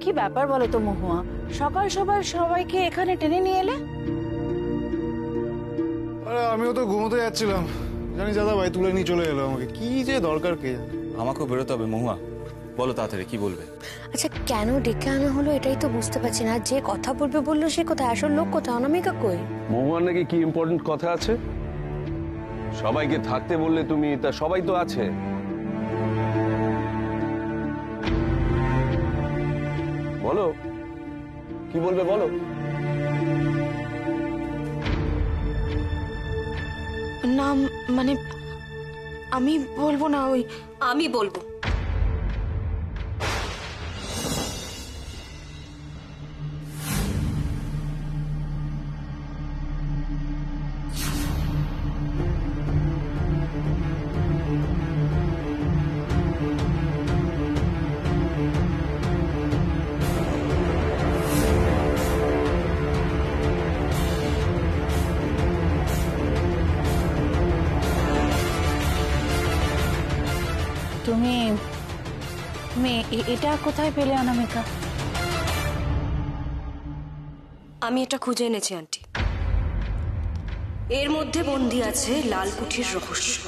কি ব্যাপার বলো তো মহুয়া, সকাল সকাল সবাইকে এখানে টেনে নিয়ে এলে? আরে আমিও তো ঘুমোতে যাচ্ছিলাম, জানি দাদা ভাই তুলে নিয়ে চলে এলো আমাকে। কি যে দরকার কে জানে। আমাকেও বেরোতে হবে মহুয়া, বলো তাড়াতাড়ি কি বলবে। আচ্ছা কেন ডেকে আনা হলো এটাই তো বুঝতে পারছি না। যে কথা বলবে বললো, সে কোথায়? আসল লোক কোথায়? অনামিকা কই? মহুয়ার নাকি কি ইম্পর্টেন্ট কথা আছে? সবাইকে থাকতে বললে তুমি, তা সবাই তো আছে। বলো কি বলবে, বলো। না মানে আমি বলবো না, ওই আমি বলবো। তুমি তুমি এটা কোথায় পেলে অনামিকা? আমি এটা খুঁজে এনেছি আন্টি। এর মধ্যে বন্দী আছে লালকুঠির রহস্য।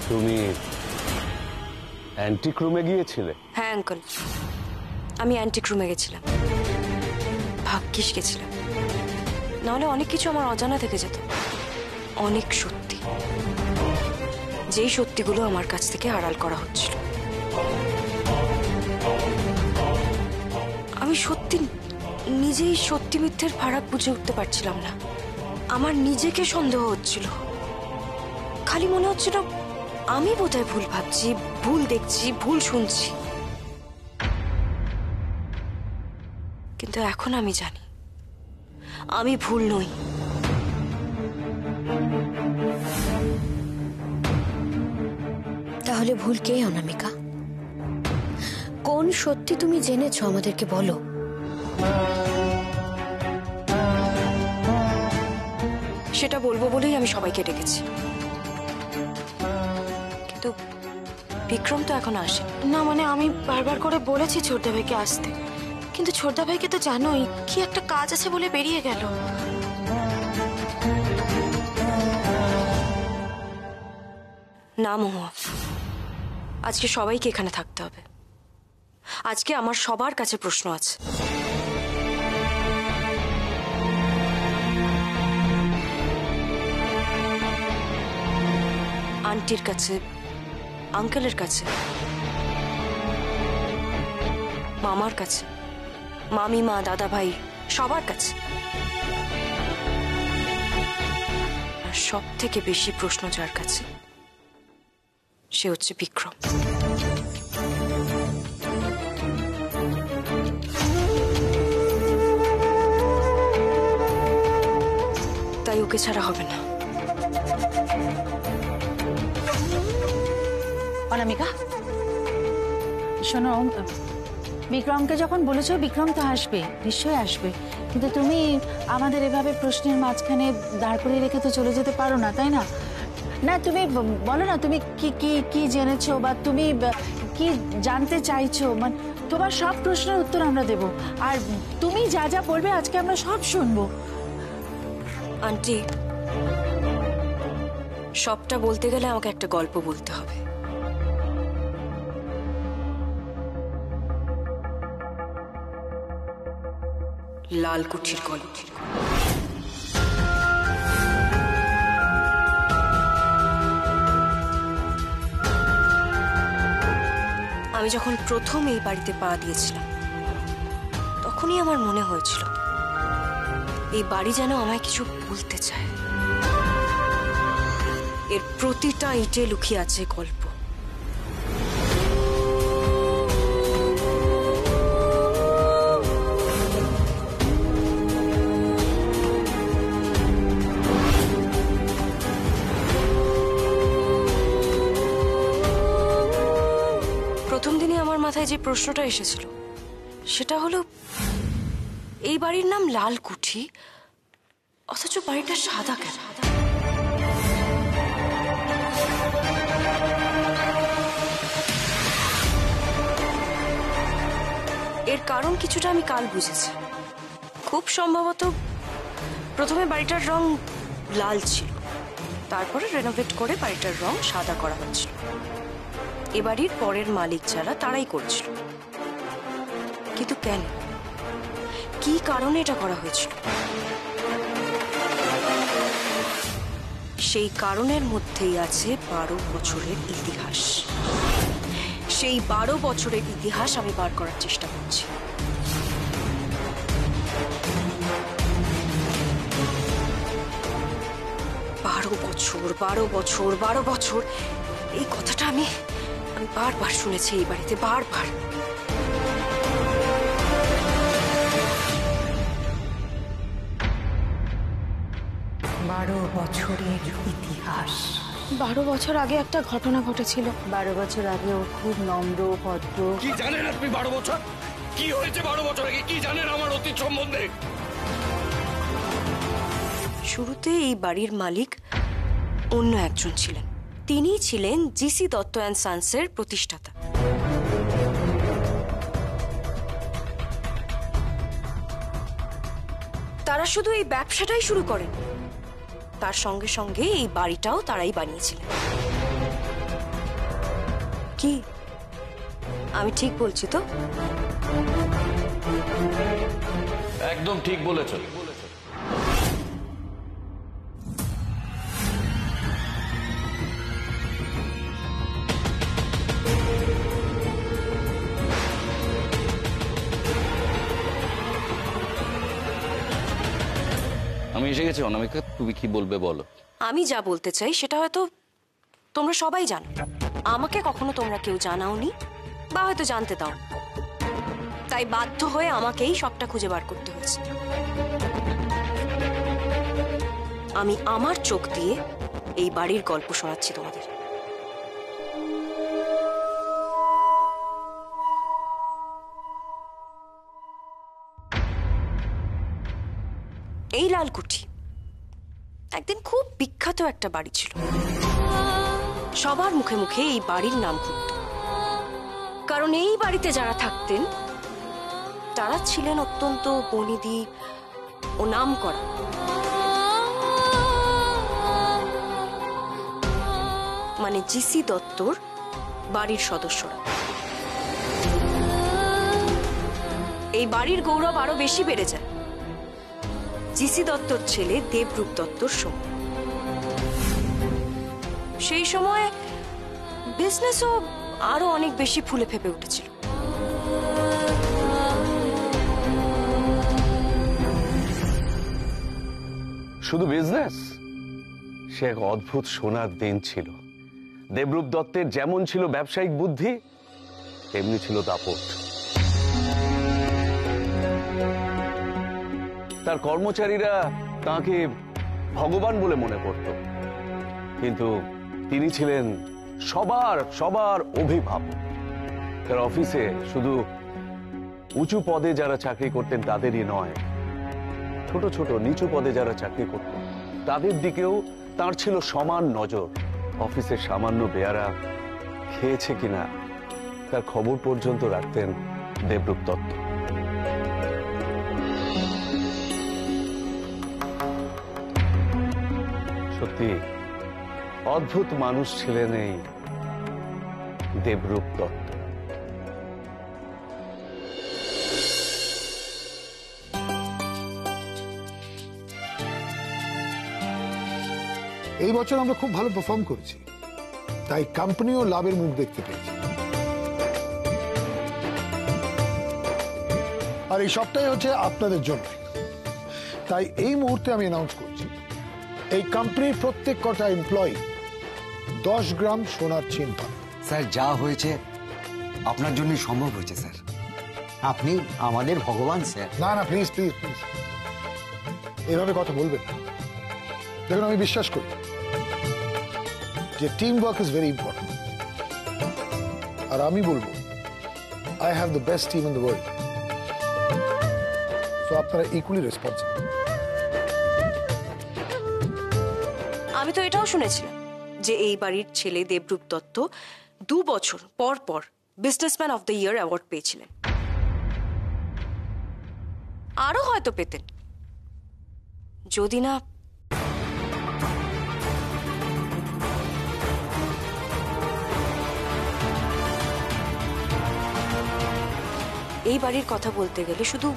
তুমি অ্যান্টিক রুমে গিয়েছিলে? হ্যাঁ আঙ্কল, আমি অ্যান্টিক রুমে গেছিলাম। ভাগ্যিস গেছিলাম, নাহলে অনেক কিছু আমার অজানা থেকে যেত। অনেক সত্যি, যেই সত্যিগুলো আমার কাছ থেকে আড়াল করা হচ্ছিল। আমি সত্যি নিজেই সত্যি মিথ্যের ফারাক বুঝে উঠতে পারছিলাম না। আমার নিজেকে সন্দেহ হচ্ছিল। খালি মনে হচ্ছিল আমি বোধহয় ভুল ভাবছি, ভুল দেখছি, ভুল শুনছি। কিন্তু এখন আমি জানি আমি ভুল নই। তাহলে ভুল কে অনামিকা? কোন সত্যি তুমি জেনেছো আমাদেরকে বলো। সেটা বলবো বলেই আমি সবাইকে ডেকেছি, কিন্তু বিক্রম তো এখন আসে না। মানে আমি বারবার করে বলেছি ছোটদা ভাইকে আসতে, কিন্তু ছোটদা ভাইকে তো জানোই, কি একটা কাজ আছে বলে বেরিয়ে গেল। না মহুয়া, আজকে সবাইকে এখানে থাকতে হবে। আজকে আমার সবার কাছে প্রশ্ন আছে। আন্টির কাছে, আঙ্কেলের কাছে, মামার কাছে, মামিমা, দাদা ভাই, সবার কাছে। আর সব থেকে বেশি প্রশ্ন যার কাছে, সে হচ্ছে বিক্রম। তাই ওকে ছাড়া হবে না। অনামিকা শোনো, বিক্রমকে যখন বলেছো, বিক্রম তো আসবে, নিশ্চয়ই আসবে, কিন্তু তুমি আমাদের এভাবে প্রশ্নের মাঝখানে দাঁড় করিয়ে রেখে তো চলে যেতে পারো না, তাই না? না তুমি বলো না, তুমি কি কি কি জেনেছো বা তুমি কি জানতে চাইছো। মানে তোমার সব প্রশ্নের উত্তর আমরা দেব, আর তুমি যা যা বলবে আজকে আমরা সব শুনবো। আন্টি, সবটা বলতে গেলে আমাকে একটা গল্প বলতে হবে। লালকুঠির গল্প। আমি যখন প্রথম এই বাড়িতে পা দিয়েছিলাম, তখনই আমার মনে হয়েছিল এই বাড়ি যেন আমায় কিছু বলতে চায়। এর প্রতিটা ইটে লুকিয়ে আছে গল্প। প্রথম দিনে আমার মাথায় যে প্রশ্নটা এসেছিল সেটা হলো, এই বাড়ির নাম লালকুঠি, অথচ বাড়িটা সাদা কেন? এর কারণ কিছুটা আমি কাল বুঝেছি। খুব সম্ভবত প্রথমে বাড়িটার রং লাল ছিল, তারপরে রেনোভেট করে বাড়িটার রং সাদা করা হয়েছিল। এ বাড়ির পরের মালিক যারা তারাই করেছিল। কিন্তু কেন, কি কারণে এটা করা হয়েছিল? সেই কারণের মধ্যেই আছে 12 বছরের ইতিহাস। সেই 12 বছরের ইতিহাস আমি বার করার চেষ্টা করছি। বারো বছর এই কথাটা আমি বারবার শুনেছি এই বাড়িতে, বারবার। বছরের ইতিহাস। 12 বছর আগে একটা ঘটনা ঘটেছিল। 12 বছর আগে ও খুব নম্র ভদ্র। কি জানেন আপনি 12 বছর? কি হয়েছে 12 বছর আগে? কি জানেন আমার অতীত সম্বন্ধে? শুরুতে এই বাড়ির মালিক অন্য একজন ছিলেন। তিনি ছিলেন জিসি দত্ত অ্যান্ড সান্সের প্রতিষ্ঠাতা। তারা শুধু এই ব্যবসাটাই শুরু করেন, তার সঙ্গে সঙ্গে এই বাড়িটাও তারাই বানিয়েছিলেন। কি আমি ঠিক বলছি তো? একদম ঠিক বলেছেন। আমি এসে গেছি অনামিকা, তুমি কি বলবে বলো। আমি যা বলতে চাই সেটা হয়তো তোমরা সবাই জানো। আমাকে কখনো তোমরা কেউ জানাওনি বা হয়তো জানতে দাও, তাই বাধ্য হয়ে আমাকেই সবটা খুঁজে বার করতে হয়েছে। আমি আমার চোখ দিয়ে এই বাড়ির গল্প শোনাচ্ছি তোমাদের। এই লালকুঠি একদিন খুব বিখ্যাত একটা বাড়ি ছিল। সবার মুখে মুখে এই বাড়ির নাম ঘুরত, কারণ এই বাড়িতে যারা থাকতেন তারা ছিলেন অত্যন্ত বনিদি ও নামকরা। মানে জিসি দত্তর বাড়ির সদস্যরা। এই বাড়ির গৌরব আরো বেশি বেড়ে যায় জিসি দত্তর ছেলে দেবরূপ দত্তর সময়। সেই সময় বিজনেসও আরো অনেক বেশি ফুলে ফেপে উঠেছিল। শুধু বিজনেস, সে এক অদ্ভুত সোনার দিন ছিল। দেবরূপ দত্তের যেমন ছিল ব্যবসায়িক বুদ্ধি, তেমনি ছিল দাপট। তার কর্মচারীরা তাকে ভগবান বলে মনে করত, কিন্তু তিনি ছিলেন সবার অভিভাবক। তার অফিসে শুধু উঁচু পদে যারা চাকরি করতেন তাদেরই নয়, ছোট ছোট নিচু পদে যারা চাকরি করতেন তাদের দিকেও তার ছিল সমান নজর। অফিসের সামান্য বেয়ারা খেয়েছে কিনা তার খবর পর্যন্ত রাখতেন দেবরূপ দত্ত। সত্যি অদ্ভুত মানুষ ছিলেন এই দেবরূপ দত্ত। এই বছর আমরা খুব ভালো পারফর্ম করেছি, তাই কোম্পানিও লাভের মুখ দেখতে পেয়েছে। আর এই সবটাই হচ্ছে আপনাদের জন্য। তাই এই মুহূর্তে আমি অ্যানাউন্স করছি, এই কোম্পানির প্রত্যেক কটা এমপ্লয়ি 10 গ্রাম সোনার চেন পাবে। স্যার, যা হয়েছে আপনার জন্যই সম্ভব হয়েছে স্যার। আপনি আমাদের ভগবান স্যার। না না, প্লিজ প্লিজ প্লিজ এভাবে কথা বলবেন না। দেখুন, আমি বিশ্বাস করি যে team work is very important. আর আমি বলবো, I have the best team in the world. So আপনারা ইকুয়ালি রেসপন্সিবল। আমি তো এটাও শুনেছিলাম যে এই বাড়ির ছেলে দেবরূপ দত্ত 2 বছর পর পর businessman of the year award পেয়েছিলেন। আরো হয়তো পেতেন যদি না এই বাড়ির কথা বলতে গেলে শুধু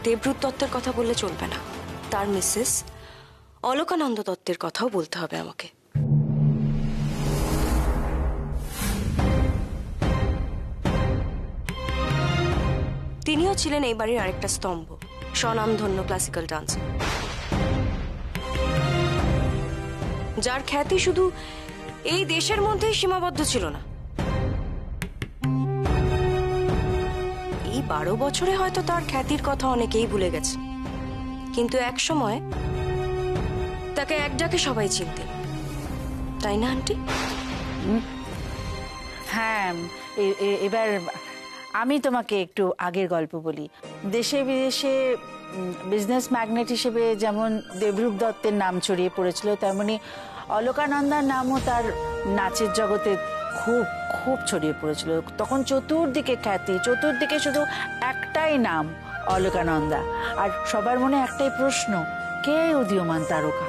দেবরূপ দত্তের কথা বললে চলবে না, তার মিসেস অলকানন্দ দত্তের কথাও বলতে হবে আমাকে। তিনিও ছিলেন এই বাড়ির আরেকটা স্তম্ভ, স্বনামধন্য ক্লাসিক্যাল ডান্সার, যার খ্যাতি শুধু এই দেশের মধ্যেই সীমাবদ্ধ ছিল না। এই 12 বছরে হয়তো তার খ্যাতির কথা অনেকেই ভুলে গেছে, কিন্তু এক সময় তাকে এক ডাকে সবাই চিনতেন, তাই না আন্টি? হ্যাঁ, এবার আমি তোমাকে একটু আগের গল্প বলি। দেশে বিদেশে বিজনেস ম্যাগনেট হিসেবে যেমন দেবরূপ দত্তের নাম ছড়িয়ে পড়েছিল, তেমনি অলকানন্দার নামও তার নাচের জগতে খুব খুব ছড়িয়ে পড়েছিল। তখন চতুর্দিকে খ্যাতি, চতুর্দিকে শুধু একটাই নাম, অলকানন্দা। আর সবার মনে একটাই প্রশ্ন, কে উদীয়মান তারকা?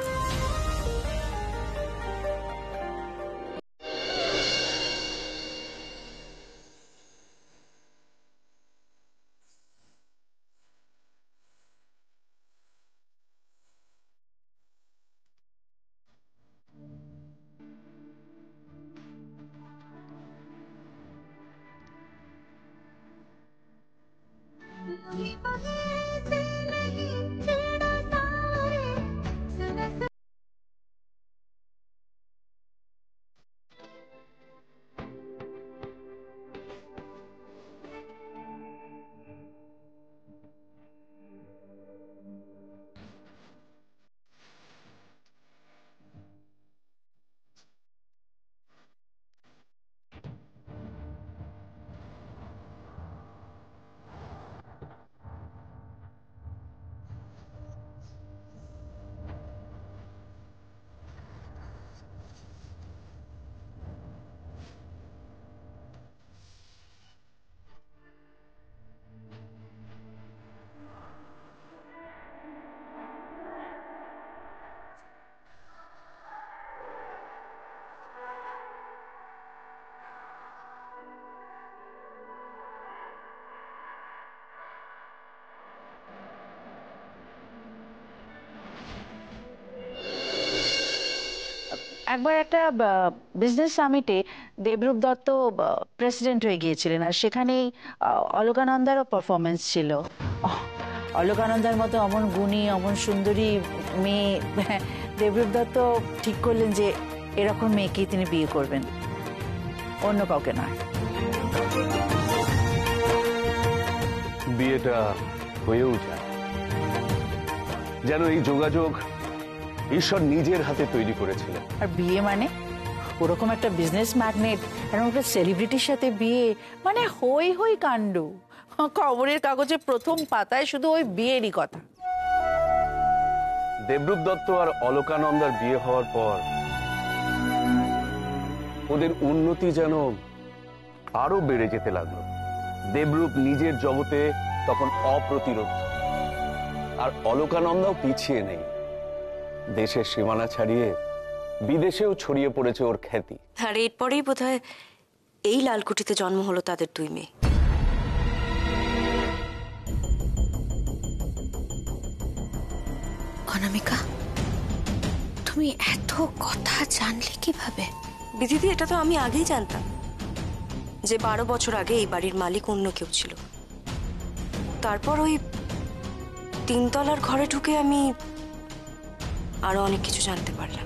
একবার একটা বিজনেস সামিটে দেবরূপ দত্ত প্রেসিডেন্ট হয়ে গিয়েছিলেন, আর সেখানেই অলকানন্দারও পারফরমেন্স ছিল। অলকানন্দার মতো অমন গুণী, অমন সুন্দরী মেয়ে দেবরূপ দত্ত ঠিক করলেন যে এরকম মেয়েকেই তিনি বিয়ে করবেন, অন্য কাউকে নয়। বিয়েটা হয়েও যায়, যেন এই যোগাযোগ ঈশ্বর নিজের হাতে তৈরি করেছিলেন। আর বিয়ে মানে ওরকম একটা বিজনেস ম্যাগনেট, এরকম একটা সেলিব্রিটির সাথে বিয়ে মানে হই হই কাণ্ড। খবরের কাগজে প্রথম পাতায় শুধু ওই বিয়েরই কথা। দেবরূপ দত্ত আর অলকানন্দার বিয়ে হওয়ার পর ওদের উন্নতি যেন আরো বেড়ে যেতে লাগলো। দেবরূপ নিজের জগতে তখন অপ্রতিরোধ, আর অলকানন্দাও পিছিয়ে নেই। দেশের সীমানা ছাড়িয়ে বিদেশেও ছড়িয়ে পড়েছে ওর খ্যাতি। আর এরপরেই বোধহয় এই লালকুঠিতে জন্ম হলো তাদের 2 মেয়ে। অনামিকা, তুমি এত কথা জানলে কিভাবে? বিদিদি, এটা তো আমি আগেই জানতাম যে 12 বছর আগে এই বাড়ির মালিক অন্য কেউ ছিল। তারপর ওই 3 তলার ঘরে ঢুকে আমি আরো অনেক কিছু জানতে পারলাম।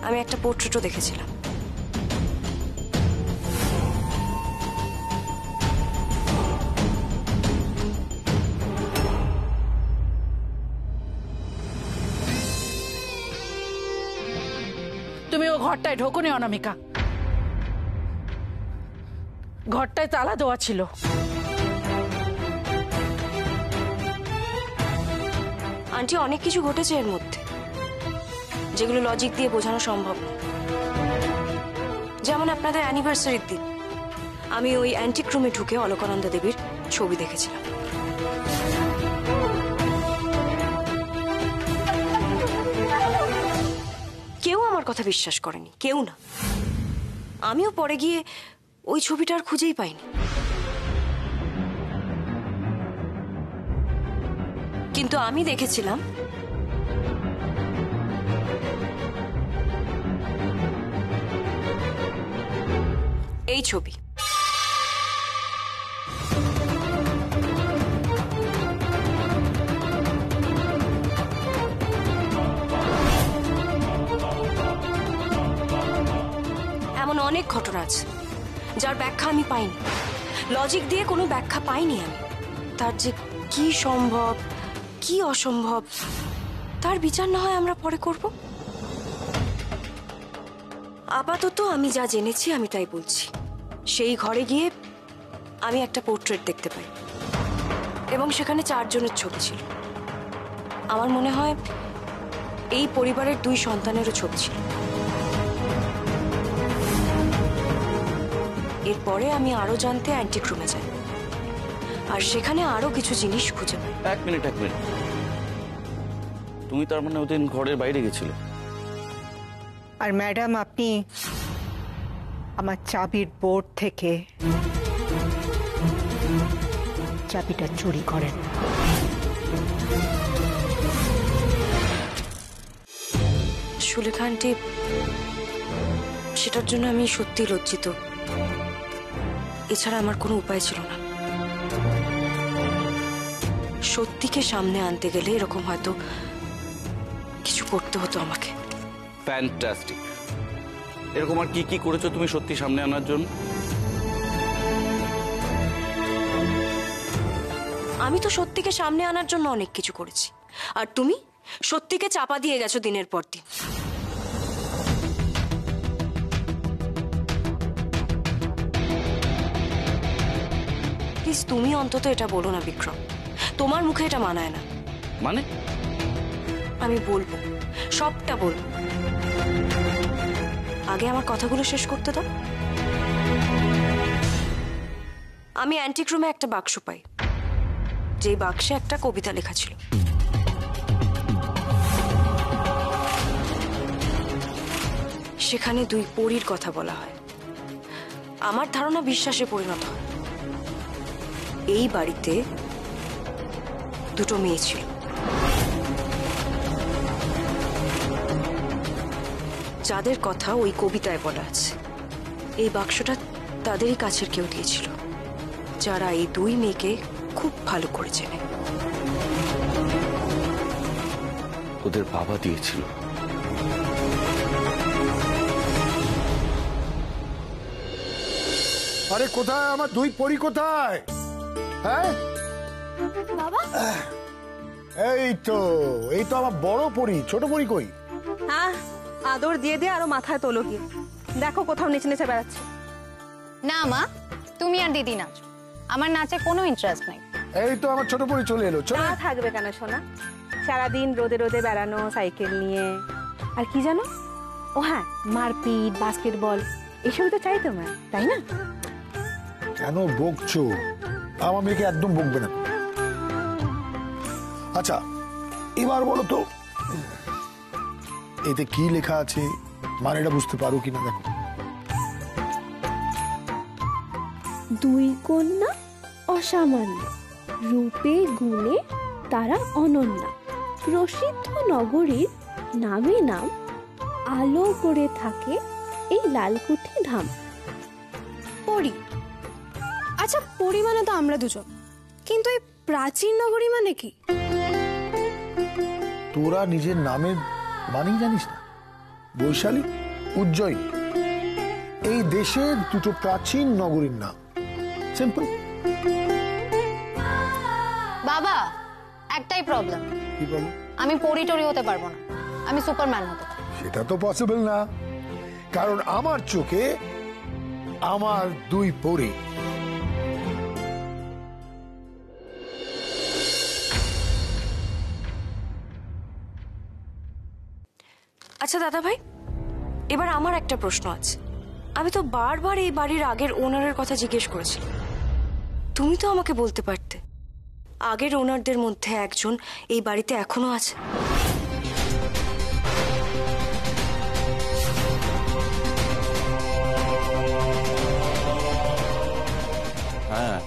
আমি একটা পোর্ট্রেটও দেখেছিলাম। তুমি ও ঘরটায় ঢোকোনি অনামিকা, ঘরটায় তালা দেওয়া ছিল। আন্টি, অনেক কিছু ঘটেছে এর মধ্যে, যেগুলো লজিক দিয়ে বোঝানো সম্ভব না। যেমন আপনাদের অ্যানিভার্সারির দিন আমি ওই অ্যান্টিক রুমে ঢুকে অলকানন্দা দেবীর ছবি দেখেছিলাম। কেউ আমার কথা বিশ্বাস করেনি, কেউ না। আমিও পরে গিয়ে ওই ছবিটা আর খুঁজেই পাইনি। কিন্তু আমি দেখেছিলাম এই ছবি। এমন অনেক ঘটনা আছে যার ব্যাখ্যা আমি পাইনি, লজিক দিয়ে কোনো ব্যাখ্যা পাইনি আমি। তার যে কি সম্ভব কি অসম্ভব তার বিচার না হয় আমরা পরে করব। আপাতত আমি যা জেনেছি আমি তাই বলছি। সেই ঘরে গিয়ে আমি একটা পোর্ট্রেট দেখতে পাই এবং সেখানে 4 জনের ছবি ছিল। আমার মনে হয় এই পরিবারের 2 সন্তানেরও ছবি ছিল। এরপরে আমি আরো জানতে অ্যান্টিক রুমে যাই আর সেখানে আরো কিছু জিনিস খুঁজে পাই। এক মিনিট তুমি তার মানে ওদিন ঘরের বাইরে গেছিলে? আর ম্যাডাম, আপনি আমার চাবির বোর্ড থেকে চাবিটা চুরি করেন। সুলেখা আন্টি, সেটার জন্য আমি সত্যি লজ্জিত। এছাড়া আমার কোনো উপায় ছিল না। সত্যিকে সামনে আনতে গেলে এরকম হয়তো কিছু করতে হতো আমাকে। ফ্যান্টাস্টিক। এরকম আর কি কি করেছো তুমি সত্যি সামনে আনার জন্য? আমি তো সত্যিকে সামনে আনার জন্য অনেক কিছু করেছি, আর তুমি সত্যিকে চাপা দিয়ে গেছো দিনের পর দিন। প্লিজ তুমি অন্তত এটা বলো না বিক্রম, তোমার মুখে এটা মানায় না। মানে? আমি বলবো, সবটা বলবো। আগে আমার কথাগুলো শেষ করতে দাও। আমি অ্যান্টিক রুমে একটা বাক্স পাই, যেই বাক্সে একটা কবিতা লেখা ছিল। সেখানে 2 পরীর কথা বলা হয়। আমার ধারণা বিশ্বাসে পরিণত হয়। এই বাড়িতে 2টো মেয়ে ছিল, যাদের কথা ওই কবিতায় বলা আছে। এই বাক্সটা তাদেরই কাছের কেউ দিয়েছিল, যারা এই 2 মেয়েকে খুব ভালো করে চেনে। ওদের বাবা দিয়েছিল। আরে কোথায় আমার 2 পরী, কোথায়? হ্যাঁ বাবা, এই তো আমার বড় পরী। ছোট পরী কই? হ্যাঁ, আদর দিয়ে দিয়ে আরো মাথায় তোলো গিয়ে। দেখো কোথাও নেচে নেচে বেড়াচ্ছে। না মা, তুমি আর দিদি নাচো, আমার নাচে কোনো ইন্টারেস্ট নাই। এই তো আমার ছোট পরী চলে এলো। চলে না থাকবে কেন সোনা? সারাদিন রোদে রোদে বেড়ানো, সাইকেল নিয়ে, আর কি জানো, ও হ্যাঁ, মারপিট, বাস্কেটবল, এসবই তো চাই তোমার, তাই না? কেন বকছো? আমার মেয়েকে একদম বকবে না। আচ্ছা এবার বলো তো এতে কি লেখা আছে, মানেটা বুঝতে পারো কিনা দেখো। 2 কন্যা অসামান্য, রূপে গুণে তারা অনন্যা, প্রসিদ্ধ নগরীর নামে নাম, আলো করে থাকে এই লালকুঠি ধাম। পরি, আচ্ছা পরি মানে তো আমরা 2জন, কিন্তু এই প্রাচীন নগরী মানে কি? তোরা নিজের নামের মানেই জানিস না? বৈশালী, উজ্জয়িনী, এই দেশের 2টো প্রাচীন নগরীর নাম। সিম্পল। বাবা, একটাই প্রবলেম। কি প্রবলেম? আমি পরি টরি হতে পারবো না, আমি সুপারম্যান হতে পারি। সেটা তো পসিবল না, কারণ আমার চোখে আমার 2 পরী। আচ্ছা দাদা ভাই, এবার আমার একটা প্রশ্ন আছে। আমি তো বারবার এই বাড়ির আগের ওনারের কথা জিজ্ঞেস করেছি, তুমি তো আমাকে বলতে পারতে আগের ওনারদের মধ্যে একজন এই বাড়িতে এখনো আছে। হ্যাঁ,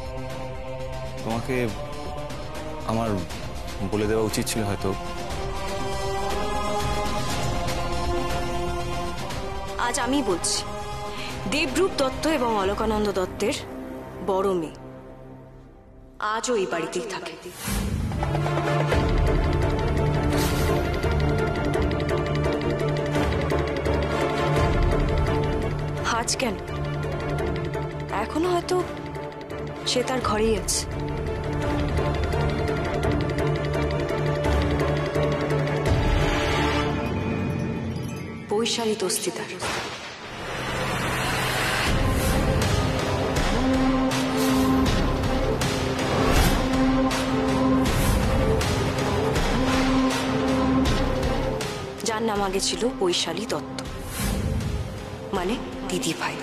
তোমাকে আমার বলে দেওয়া উচিত ছিল হয়তো। আজ আমি বলছি, দেবরূপ দত্ত এবং অলোকানন্দ দত্তের বড় মেয়ে আজও এই বাড়িতেই থাকে। আজ কেন? এখনো হয়তো সে তার ঘরেই আছে। বৈশালী দস্তিদার। যার নাম আগে ছিল বৈশালী দত্ত, মানে দিদি ভাই।